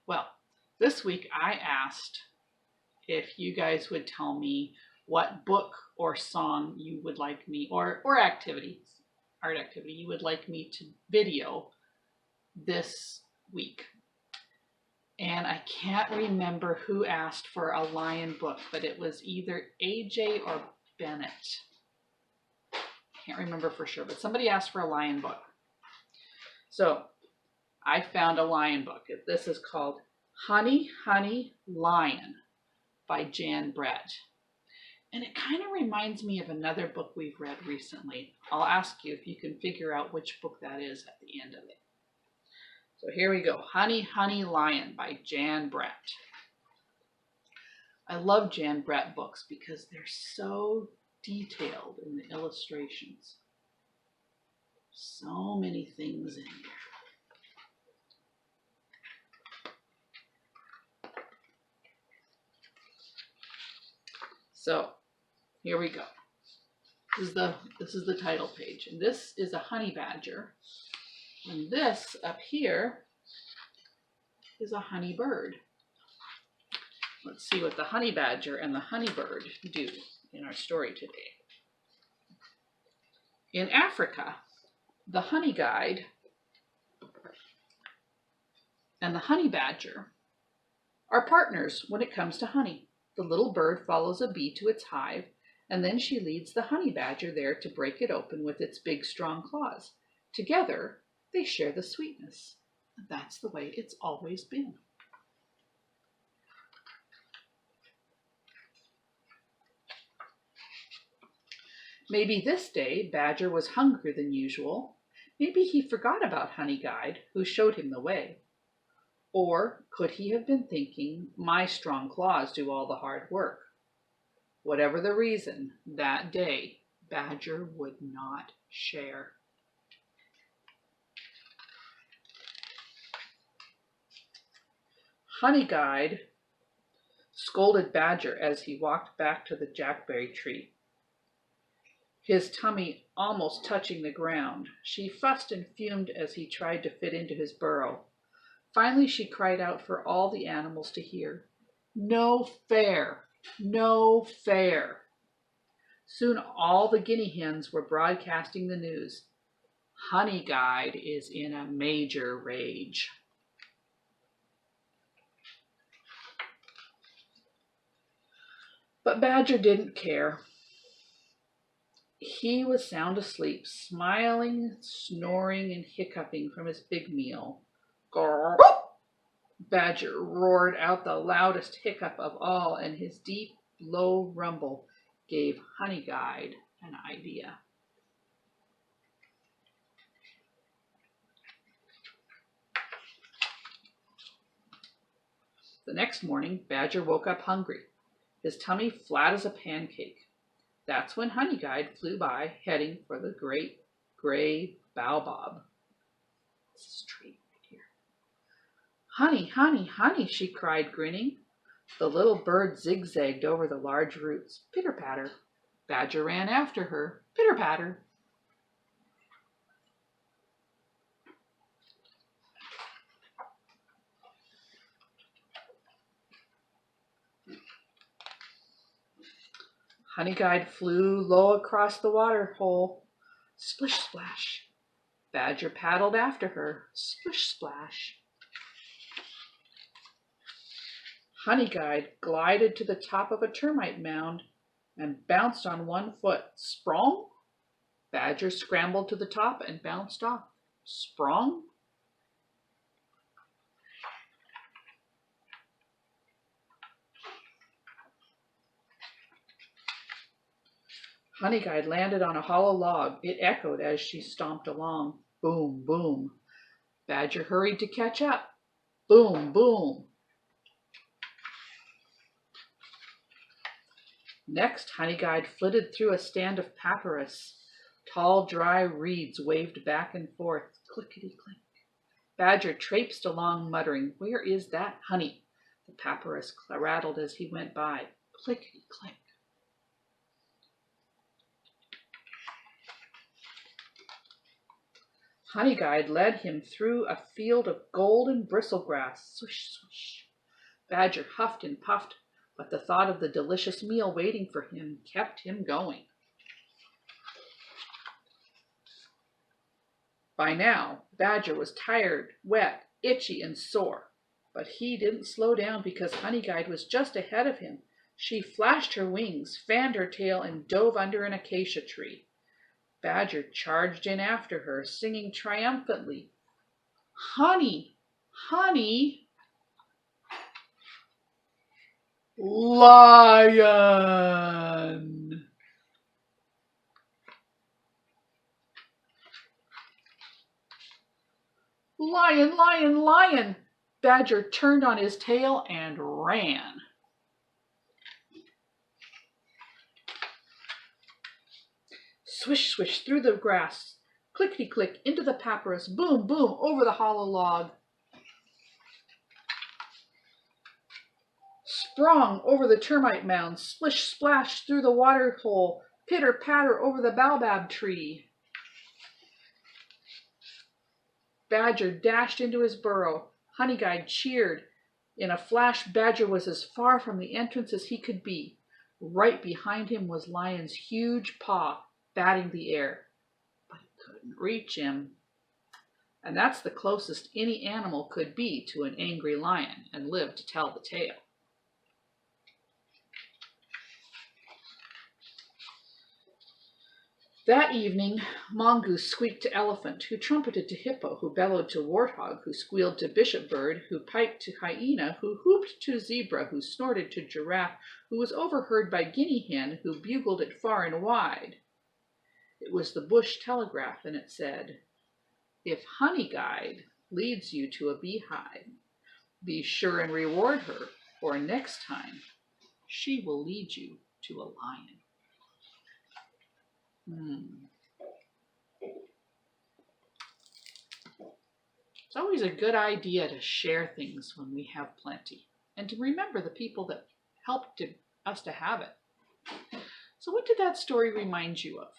Well, this week I asked if you guys would tell me what book or song you would like me, or activity, art activity you would like me to video this week. And I can't remember who asked for a lion book, but it was either AJ or Bennett. Can't remember for sure, but somebody asked for a lion book. So I found a lion book. This is called Honey, Honey, Lion by Jan Brett. And it kind of reminds me of another book we've read recently. I'll ask you if you can figure out which book that is at the end of it. So here we go. Honey, Honey, Lion by Jan Brett. I love Jan Brett books because they're so detailed in the illustrations. So many things in there. So here we go. This is the title page, and this is a honey badger, and this up here is a honey bird. Let's see what the honey badger and the honey bird do in our story today. In Africa, the honey guide and the honey badger are partners when it comes to honey. The little bird follows a bee to its hive, and then she leads the honey badger there to break it open with its big, strong claws. Together, they share the sweetness. And that's the way it's always been. Maybe this day Badger was hungrier than usual. Maybe he forgot about Honey Guide, who showed him the way. Or could he have been thinking, my strong claws do all the hard work? Whatever the reason, that day Badger would not share. Honey Guide scolded Badger as he walked back to the jackberry tree, his tummy almost touching the ground. She fussed and fumed as he tried to fit into his burrow. Finally, she cried out for all the animals to hear, "No fair! No fair!" Soon all the guinea hens were broadcasting the news. Honey Guide is in a major rage. But Badger didn't care. He was sound asleep, smiling, snoring, and hiccuping from his big meal. Grrr! Badger roared out the loudest hiccup of all, and his deep, low rumble gave Honey Guide an idea. The next morning, Badger woke up hungry, his tummy flat as a pancake. That's when Honey Guide flew by, heading for the great gray baobab. This is a tree right here. Honey, honey, honey, she cried, grinning. The little bird zigzagged over the large roots. Pitter-patter. Badger ran after her. Pitter-patter. Honey Guide flew low across the water hole. Splish, splash. Badger paddled after her. Splish, splash. Honey Guide glided to the top of a termite mound and bounced on one foot. Sprong! Badger scrambled to the top and bounced off. Sprong! Honey Guide landed on a hollow log. It echoed as she stomped along. Boom, boom. Badger hurried to catch up. Boom, boom. Next, Honey Guide flitted through a stand of papyrus. Tall, dry reeds waved back and forth. Clickety-clink. Badger traipsed along, muttering, "Where is that honey?" The papyrus rattled as he went by. Clickety-clink. Honeyguide led him through a field of golden bristlegrass. Swish, swish. Badger huffed and puffed, but the thought of the delicious meal waiting for him kept him going. By now, Badger was tired, wet, itchy, and sore. But he didn't slow down because Honeyguide was just ahead of him. She flashed her wings, fanned her tail, and dove under an acacia tree. Badger charged in after her, singing triumphantly, "Honey, honey, lion!" "Lion, lion, lion!" Badger turned on his tail and ran. Swish, swish through the grass, clickety-click into the papyrus, boom, boom over the hollow log. Sprung over the termite mound, splish, splash through the water hole, pitter-patter over the baobab tree. Badger dashed into his burrow. Honeyguide cheered. In a flash, Badger was as far from the entrance as he could be. Right behind him was Lion's huge paw, batting the air. But it couldn't reach him. And that's the closest any animal could be to an angry lion and live to tell the tale. That evening, Mongoose squeaked to Elephant, who trumpeted to Hippo, who bellowed to Warthog, who squealed to Bishop Bird, who piped to Hyena, who whooped to Zebra, who snorted to Giraffe, who was overheard by Guinea Hen, who bugled it far and wide. It was the bush telegraph, and it said, "If Honeyguide leads you to a beehive, be sure and reward her, or next time she will lead you to a lion." It's always a good idea to share things when we have plenty and to remember the people that helped us to have it. So what did that story remind you of?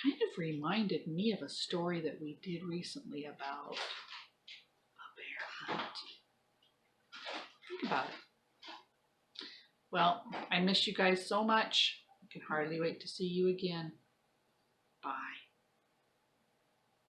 Kind of reminded me of a story that we did recently about a bear hunt. Think about it. Well, I miss you guys so much. I can hardly wait to see you again. Bye.